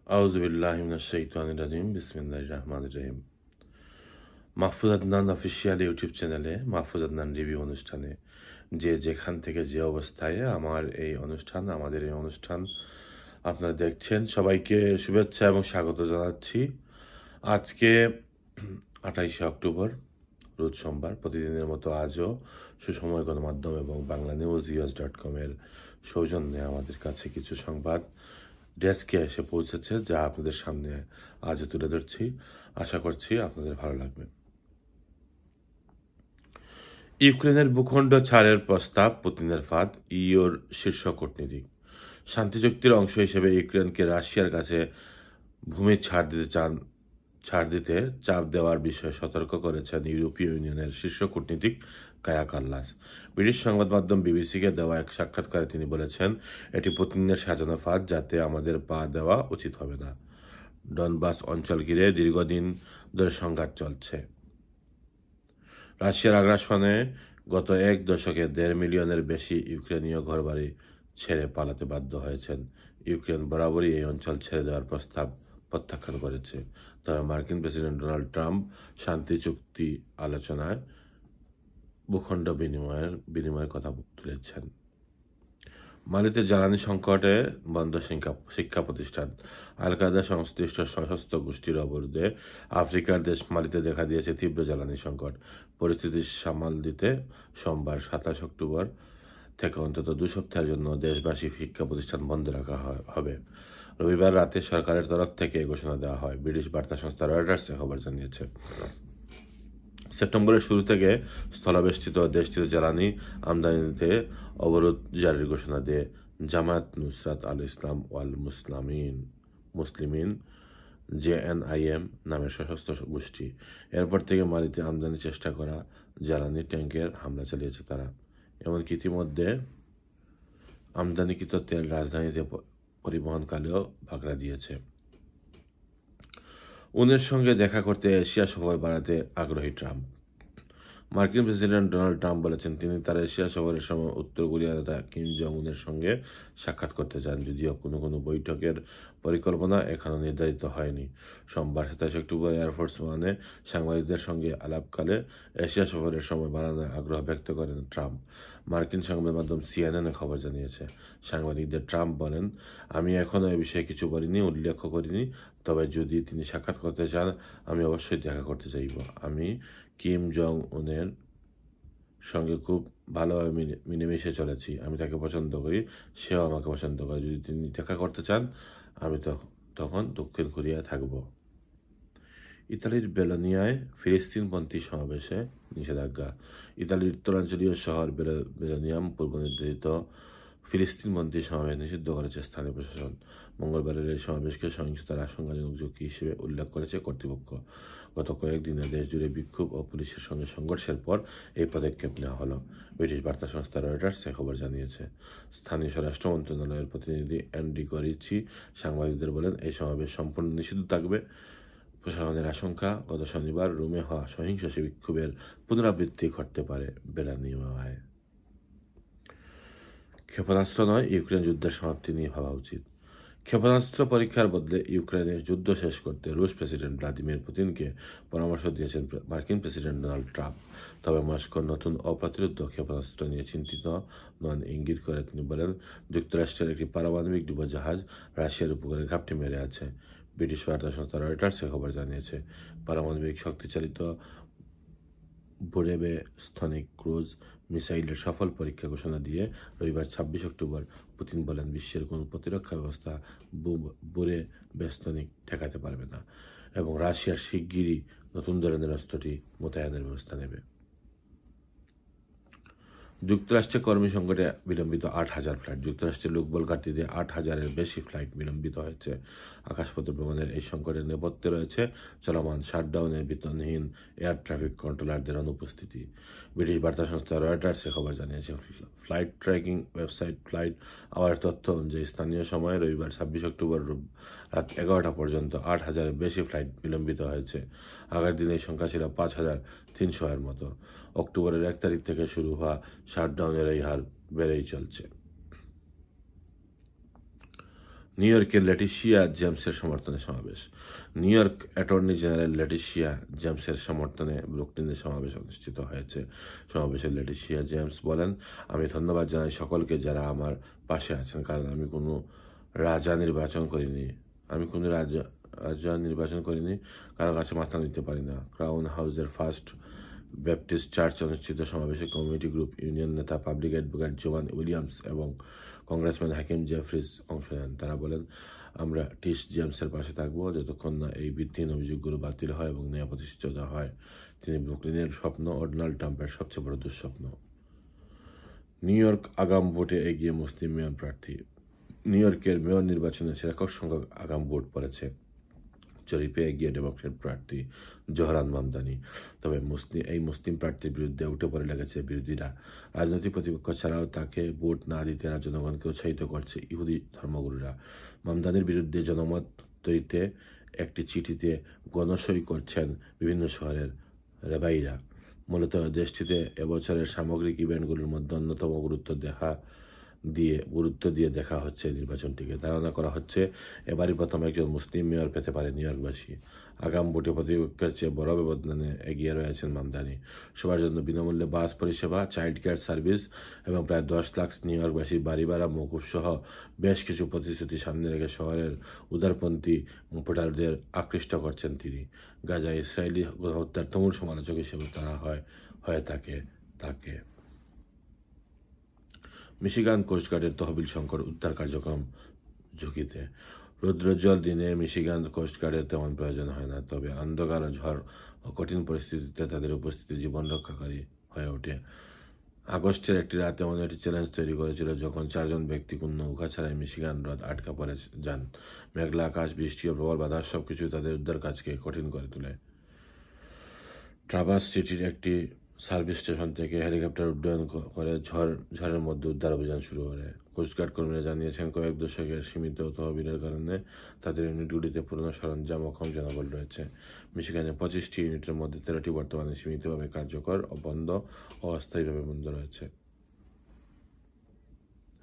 আউযুবিল্লাহি মিনাশ শাইতানির রাজিম বিসমিল্লাহির রহমানির রহিম। মাহফুজ আদনান অফিসিয়াল ইউটিউব চ্যানেলে মাহফুজ আদনান রিভিউ অনুষ্ঠানে যে যেখান থেকে যে অবস্থায় আমাদের এই অনুষ্ঠান আপনারা দেখছেন, সবাইকে শুভেচ্ছা এবং স্বাগত জানাচ্ছি। আজকে 28শে অক্টোবর, রোজ সোমবার। প্রতিদিনের মতো আজও সুসময় গণমাধ্যম এবং BanglaNewsUS.com এর সৌজন্যে আমাদের কাছে কিছু সংবাদ ডেস্কে এসে পৌঁছেছে, যা আপনাদের সামনে আজও তুলে ধরছি। আশা করছি আপনাদের ভালো লাগবে। ইউক্রেনের ভূখণ্ড ছাড়ের প্রস্তাব পুতিনের ফাঁদ, ইউর শীর্ষ কূটনীতিক। শান্তি চুক্তির অংশ হিসেবে ইউক্রেনকে রাশিয়ার কাছে ভূমি ছাড় দিতে চাপ দেওয়ার বিষয়ে সতর্ক করেছেন ইউরোপীয় ইউনিয়নের শীর্ষ কূটনীতিক কায়া কাল্লাস। ব্রিটিশ সংবাদ মাধ্যম বিবিসিকে দেওয়া এক সাক্ষাৎকারে তিনি বলেছেন, এটি পুতিনের সাজানো ফাঁদ, যাতে আমাদের পা দেওয়া উচিত হবে না। ডনবাস অঞ্চল ঘিরে দীর্ঘদিন ধরে সংঘাত চলছে। রাশিয়ার আগ্রাসনে গত এক দশকে 1.5 মিলিয়নের বেশি ইউক্রেনীয় ঘরবাড়ি ছেড়ে পালাতে বাধ্য হয়েছেন। ইউক্রেন বরাবরই এই অঞ্চল ছেড়ে দেওয়ার প্রস্তাব প্রত্যাখ্যান করেছে। তবে মার্কিন প্রেসিডেন্ট ডোনাল্ড ট্রাম্প শান্তি চুক্তি আলোচনায় ভূখণ্ড বিনিময়ের কথা তুলেছেন। মালিতে জ্বালানি সংকটে বন্ধ শিক্ষা প্রতিষ্ঠান। আল কায়দা সংশ্লিষ্ট সশস্ত্র গোষ্ঠীর অবরোধে আফ্রিকার দেশ মালিতে দেখা দিয়েছে তীব্র জ্বালানি সংকট। পরিস্থিতি সামাল দিতে সোমবার 27 অক্টোবর থেকে অন্তত 2 সপ্তাহের জন্য দেশবাসী শিক্ষা প্রতিষ্ঠান বন্ধ রাখা হবে। রবিবার রাতে সরকারের তরফ থেকে ঘোষণা দেওয়া হয়। ব্রিটিশ বার্তা সংস্থা রয়টার্স খবর জানিয়েছে। সেপ্টেম্বরের শুরু থেকে স্থলবেষ্টিত দেশটির জ্বালানি আমদানিতে অবরোধ জারির ঘোষণা দিয়ে জামায়াত নুসরাত আল ইসলাম ওয়াল মুসলিমিন JNIM নামের সশস্ত্র গোষ্ঠী। এরপর থেকে মালিতে আমদানির চেষ্টা করা জ্বালানি ট্যাঙ্কের হামলা চালিয়েছে তারা। এমনকি ইতিমধ্যে আমদানিকৃত তেল রাজধানীতে পরিবহনকালেও বাগড়া দিয়েছে। উনের সঙ্গে দেখা করতে এশিয়া সফর বাড়াতে আগ্রহী ট্রাম্প। মার্কিন প্রেসিডেন্ট ডোনাল্ড ট্রাম্প বলেছেন, তিনি তার এশিয়া সফরের সময় উত্তর কোরিয়ার নেতা কিম জং উনের সঙ্গে সাক্ষাৎ করতে চান, যদিও কোনো বৈঠকের পরিকল্পনা এখনও নির্ধারিত হয়নি। সোমবার 27 অক্টোবর এয়ারফোর্স ওয়ানে সাংবাদিকদের সঙ্গে আলাপকালে এশিয়া সফরের সময় বাড়ানোর আগ্রহ ব্যক্ত করেন ট্রাম্প। মার্কিন সংবাদ মাধ্যম CNN খবর জানিয়েছে। সাংবাদিকদের ট্রাম্প বলেন, আমি এখনও এ বিষয়ে কিছু উল্লেখ করিনি, তবে যদি তিনি সাক্ষাৎ করতে চান, আমি অবশ্যই দেখা করতে চাইব। আমি কিম জং উনের সঙ্গে খুব ভালোভাবে মিলেমিশে চলেছি। আমি তাকে পছন্দ করি, সেও আমাকে পছন্দ করে। যদি তিনি দেখা করতে চান, আমি তখন দক্ষিণ কোরিয়ায় থাকব। ইতালির বেলোনিয়ায় ফিলিস্তিনপন্থী সমাবেশে নিষেধাজ্ঞা। ইতালির উত্তরাঞ্চলীয় শহর বেলোনিয়াম পূর্বনির্ধারিত ফিলিস্তিনপন্থী সমাবেশ নিষিদ্ধ করেছে স্থানীয় প্রশাসন। মঙ্গলবারের এই সমাবেশকে সহিংসতার আশঙ্কাজনক ঝুঁকি হিসেবে উল্লেখ করেছে কর্তৃপক্ষ। গত কয়েকদিনে দেশজুড়ে বিক্ষোভ ও পুলিশের সঙ্গে সংঘর্ষের পর এই পদক্ষেপ নেওয়া হলো। ব্রিটিশ বার্তা সংস্থা রয়টার্স খবর জানিয়েছে। স্থানীয় স্বরাষ্ট্র মন্ত্রণালয়ের প্রতিনিধি এনরিকো রিচি সাংবাদিকদের বলেন, এই সমাবেশ সম্পূর্ণ নিষিদ্ধ থাকবে। প্রশাসনের আশঙ্কা, গত শনিবার রোমে হওয়া সহিংস বিক্ষোভের পুনরাবৃত্তি ঘটতে পারে বেলানিয়ায়। ক্ষেপণাস্ত্র নয়, ইউক্রেন যুদ্ধের সমাপ্তি নিয়ে ভাবা উচিত। ক্ষেপণাস্ত্র পরীক্ষার বদলে ইউক্রেনের যুদ্ধ শেষ করতে রুশ প্রেসিডেন্ট ভ্লাদিমির পুতিনকে পরামর্শ দিয়েছেন মার্কিন প্রেসিডেন্ট ডোনাল্ড ট্রাম্প। তবে মস্কোর নতুন অপ্রতিরোধ্য ক্ষেপণাস্ত্র নিয়ে চিন্তিত নন ইঙ্গিত করে তিনি বলেন, যুক্তরাষ্ট্রের একটি পারমাণবিক ডুবোজাহাজ রাশিয়ার উপকূলে ঘাপটি মেরে আছে। ব্রিটিশ বার্তা সংস্থা রয়টার্স খবর জানিয়েছে। পারমাণবিক শক্তিচালিত বুরেবে স্থনিক ক্রুজ মিসাইলের সফল পরীক্ষা ঘোষণা দিয়ে রবিবার 26 অক্টোবর পুতিন বলেন, বিশ্বের কোনো প্রতিরক্ষা ব্যবস্থা বুরেবে স্থনিক ঠেকাতে পারবে না এবং রাশিয়ার শিগগিরই নতুন ধরনের অস্ত্রটি মোতায়েনের ব্যবস্থা নেবে। যুক্তরাষ্ট্রে কর্মী সংকটে বিলম্বিত 8,000 ফ্লাইট। যুক্তরাষ্ট্রের লোকবল ঘাটতিতে 8,000-এর বেশি ফ্লাইট বিলম্বিত হয়েছে। আকাশপথে ভ্রমণের এই সংকটের নেপথ্যে রয়েছে চলমান শাটডাউনে বেতনহীন এয়ার ট্রাফিক কন্ট্রোলারদের অনুপস্থিতি। ব্রিটিশ বার্তা সংস্থা রয়টার্স খবর জানিয়েছে। Flight tracking website FlightAware তথ্য অনুযায়ী স্থানীয় সময় রবিবার 26 অক্টোবর রাত 11টা পর্যন্ত 8,000-এর বেশি ফ্লাইট বিলম্বিত হয়েছে। আগের দিন এই সংখ্যা ছিল 5,300-এর মতো। অক্টোবরের 1 তারিখ থেকে শুরু হওয়া শাটডাউনের এই হার বেড়েই চলছে। নিউ ইয়র্কের লেটিশিয়া জেমসের সমর্থনে সমাবেশ। New York attorney general Letitia জেমসের সমর্থনে ব্রুকলিনে সমাবেশ অনুষ্ঠিত হয়েছে। সমাবেশে লেটিশিয়া জেমস বলেন, আমি ধন্যবাদ জানাই সকলকে যারা আমার পাশে আছেন, কারণ আমি কোনো রাজা নির্বাচন করিনি, কারো কাছে মাথা নিতে পারি না। ক্রাউন হাউসের ফার্স্ট ব্যাপটিস্ট চার্চ অনুষ্ঠিত সমাবেশে কমিউনিটি গ্রুপ ইউনিয়ন নেতা পাবলিক অ্যাডভোকেট জোয়ান উইলিয়ামস এবং কংগ্রেসম্যান হাকিম জেফ্রিজ অংশ নেন। তারা বলেন, আমরা টিশ জেমসের পাশে থাকবো যতক্ষণ না এই ভিত্তিহীন অভিযোগগুলো বাতিল হয় এবং ন্যায় প্রতিষ্ঠিত হয়। তিনি ব্রুকলিনের স্বপ্ন ও ডোনাল্ড ট্রাম্পের সবচেয়ে বড় দুঃস্বপ্ন। নিউ ইয়র্ক আগাম ভোটে এগিয়ে মুসলিম মেয়র প্রার্থী। নিউ ইয়র্কের মেয়র নির্বাচনে রেকর্ড সংখ্যক আগাম ভোট পড়েছে। জরিপে এগিয়ে ডেমোক্রেট প্রার্থী জোহরান মামদানি। তবে এই মুসলিম প্রার্থীর বিরুদ্ধে উঠে পড়ে লেগেছে বিরোধীরা। রাজনৈতিক প্রতিপক্ষ ছাড়াও তাকে ভোট না দিতে জনগণকে উৎসাহিত করছে ইহুদি ধর্মগুরুরা। মামদানির বিরুদ্ধে জনমত তৈরিতে একটি চিঠিতে গণসই করছেন বিভিন্ন শহরের রেবাইরা। মূলত দেশটিতে এবছরের সামগ্রিক ইভেন্টগুলোর মধ্যে অন্যতম গুরুত্ব দিয়ে দেখা হচ্ছে নির্বাচনটিকে। ধারণা করা হচ্ছে এবারই প্রথম একজন মুসলিম মেয়র পেতে পারে নিউ ইয়র্কবাসী। আগাম ভোটে প্রতিপক্ষের চেয়ে বড় ব্যবধানে এগিয়ে রয়েছেন মামদানি। সবার জন্য বিনামূল্যে বাস পরিষেবা, চাইল্ড কেয়ার সার্ভিস এবং প্রায় 10 লাখ নিউ ইয়র্কবাসীর বাড়ি ভাড়া মওকুফ সহ বেশ কিছু প্রতিশ্রুতি সামনে রেখে শহরের উদারপন্থী ভোটারদের আকৃষ্ট করছেন তিনি। গাজায় ইসরায়েলি হত্যার তুমুল সমালোচক হিসেবে তারা হয়ে তাকে। মিশিগান কোস্টগার্ডের তহবিল সংকট, উদ্ধার কার্যক্রম ঝুঁকিতে। রৌদ্রোজ্জ্বল দিনে মিশিগান কোস্টগার্ডের তেমন প্রয়োজন হয় না, তবে অন্ধকার, ঝড় ও কঠিন পরিস্থিতিতে তাদের উপস্থিতি জীবন রক্ষাকারী হয়ে ওঠে। আগস্টের একটি রাত এমন একটি চ্যালেঞ্জ তৈরি করেছিল যখন 4 জন ব্যক্তি কোনো নৌকা ছাড়াই মিশিগান হ্রদ আটকা পড়ে যান। মেঘলা আকাশ, বৃষ্টি ও প্রবল বাতাস সবকিছু তাদের উদ্ধার কাজকে কঠিন করে তোলে। ট্রাভার্স সিটির একটি সার্ভিস স্টেশন থেকে হেলিকপ্টার উড্ডয়ন করে ঝড়ের মধ্যে উদ্ধার অভিযান শুরু করে। কোস্টগার্ড কর্মীরা জানিয়েছেন, কয়েক দশকের সীমিত তহবিলের কারণে তাদের ইউনিটগুলিতে পুরনো সরঞ্জাম ও কম জনবল রয়েছে। মিশিগানে 25টি ইউনিটের মধ্যে 13টি বর্তমানে সীমিতভাবে কার্যকর ও অস্থায়ীভাবে বন্ধ রয়েছে।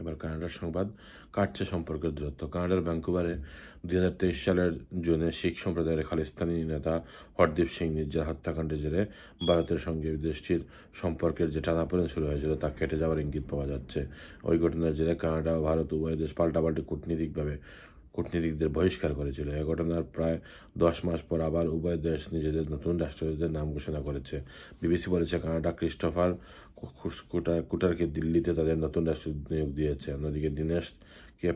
এবার কানাডার সংবাদ। কাটছে সম্পর্কের দূরত্ব। কানাডার ভ্যাঙ্কুভারে 2023 সালের জুনে শিখ সম্প্রদায়ের খালিস্তানি নেতা হরদীপ সিং নির্যাতন হত্যাকাণ্ডের জেরে ভারতের সঙ্গে দেশটির সম্পর্কের যে টানাপোড়েন শুরু হয়েছিল তা কেটে যাওয়ার ইঙ্গিত পাওয়া যাচ্ছে। ওই ঘটনার জেরে কানাডা ও ভারত উভয় দেশ পাল্টাপাল্টি কূটনীতিকদের বহিষ্কার করেছিল। এ ঘটনার প্রায় 10 মাস পর আবার উভয় দেশ নিজেদের নতুন রাষ্ট্রদূতের নাম ঘোষণা করেছে। বিবিসি বলেছে, কানাডা ক্রিস্টোফার কুটারকে দিল্লিতে তাদের নতুন রাষ্ট্রদূত নিয়োগ দিয়েছে। অন্যদিকে দীনেশ কে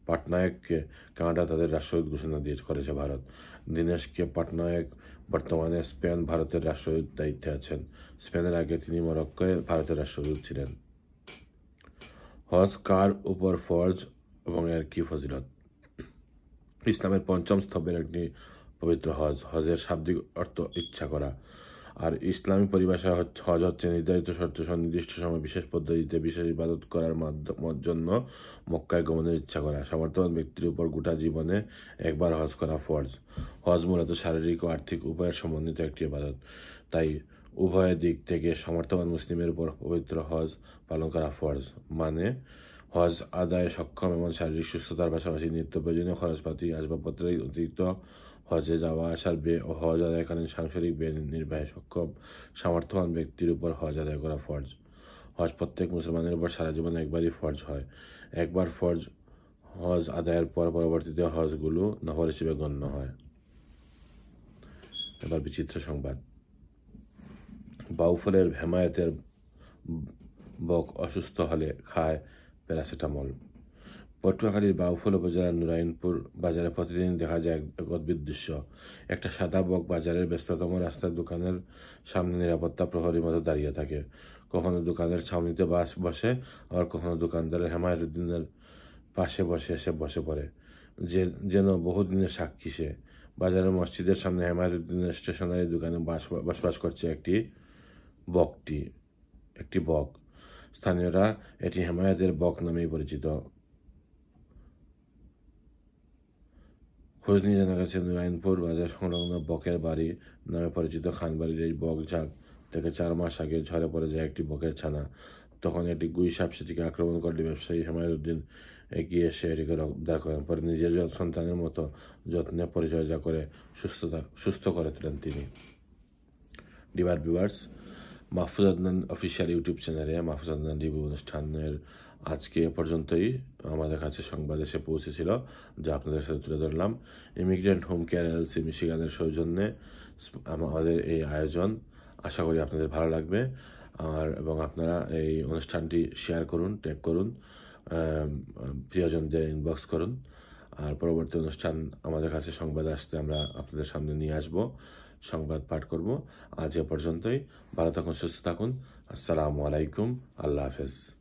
পাটনায়ককে কানাডা তাদের রাষ্ট্রদূত ঘোষণা করেছে ভারত। দীনেশ কে পাটনায়ক বর্তমানে স্পেন ভারতের রাষ্ট্রদূত দায়িত্বে আছেন। স্পেনের আগে তিনি মরক্কোয় ভারতের রাষ্ট্রদূত ছিলেন। হজ কার উপর ফরজ এবং এর কি ফজিলত। ইসলামের 5ম স্তম্ভের একটি পবিত্র হজ। হজের শাব্দিক অর্থ ইচ্ছা করা, আর ইসলামী পরিভাষায় হজ হচ্ছে নির্ধারিত শর্ত সহ নির্দিষ্ট সময় বিশেষ পদ্ধতিতে বিশেষ ইবাদত করার জন্য মক্কায় গমনের ইচ্ছা করা। সামর্থ্যবান ব্যক্তির উপর গোটা জীবনে একবার হজ করা ফরজ। হজ মূলত শারীরিক ও আর্থিক উভয়ের সমন্বিত একটি ইবাদত, তাই উভয় দিক থেকে সমর্থবান মুসলিমের উপর পবিত্র হজ পালন করা ফরজ। মানে হজ আদায়ে সক্ষম এমন শারীরিক সুস্থতার পাশাপাশি নিত্য প্রয়োজনীয় খরচপাতি, আসবাবপত্রের অতিরিক্ত হজে যাওয়া আসার ব্যয় ও হজ আদায়কালীন সাংসারিক ব্যয় নির্বাহে সক্ষম সামর্থ্যবান ব্যক্তির উপর হজ আদায় করা ফরজ। হজ প্রত্যেক মুসলমানের উপর সারা জীবনে একবারই ফরজ হয়। একবার ফরজ হজ আদায়ের পর পরবর্তীতে হজগুলো নফল হিসেবে গণ্য হয়। এবার বিচিত্র সংবাদ। বাউফলের হেমায়েতের বক অসুস্থ হলে খায় প্যারাসিটামল। পটুয়াখালীর বাউফল উপজেলার নুরাইনপুর বাজারে প্রতিদিন দেখা যায় এক অদ্ভুত দৃশ্য। একটা সাদা বক বাজারের ব্যস্ততম রাস্তার দোকানের সামনে নিরাপত্তা প্রহরীর মতো দাঁড়িয়ে থাকে। কখনো দোকানের ছাউনিতে বসে, আবার কখনো দোকানদারের হেমায়েতুদ্দিনের পাশে বসে পড়ে, যেন বহুদিনের সাক্ষী সে। বাজারের মসজিদের সামনে হেমায়েতুদ্দিনের স্টেশনারি দোকানে বসবাস করছে একটি বক। স্থানীয়রা এটি হেমায়েতের বক নামেই পরিচিত। খোঁজ নিয়ে জানা গেছে, নুরাইনপুর বাজার সংলগ্ন বকের বাড়ি নামে পরিচিত খানবাড়ির এই বক ঝাঁক থেকে 4 মাস আগে ঝরে পড়ে যায় একটি বকের ছানা। তখন একটি গুই সাপ সেটিকে আক্রমণ করলে ব্যবসায়ী হেমায়েতুদ্দিন এগিয়ে এসে এটিকে উদ্ধার করেন। পরে নিজের সন্তানের মতো যত্নে পরিচর্যা করে সুস্থ করে তোলেন তিনি। Dear viewers, Mahfuz Adnan official YouTube চ্যানেলে মাহফুজ আদনান রিভিউ অনুষ্ঠানের আজকে এ পর্যন্তই আমাদের কাছে সংবাদ এসে পৌঁছেছিল, যা আপনাদের সাথে তুলে ধরলাম। ইমিগ্রেন্ট হোম কেয়ার এলসি মিশিগানের সৌজন্যে আমাদের এই আয়োজন। আশা করি আপনাদের ভালো লাগবে এবং আপনারা এই অনুষ্ঠানটি শেয়ার করুন, ট্যাগ করুন, প্রিয়জনদের ইনবক্স করুন। আর পরবর্তী অনুষ্ঠান আমাদের কাছে সংবাদ আসতে আমরা আপনাদের সামনে নিয়ে আসব, সংবাদ পাঠ করব। আজ এ পর্যন্তই। ভালো থাকুন, সুস্থ থাকুন। আসসালামু আলাইকুম। আল্লাহ হাফেজ।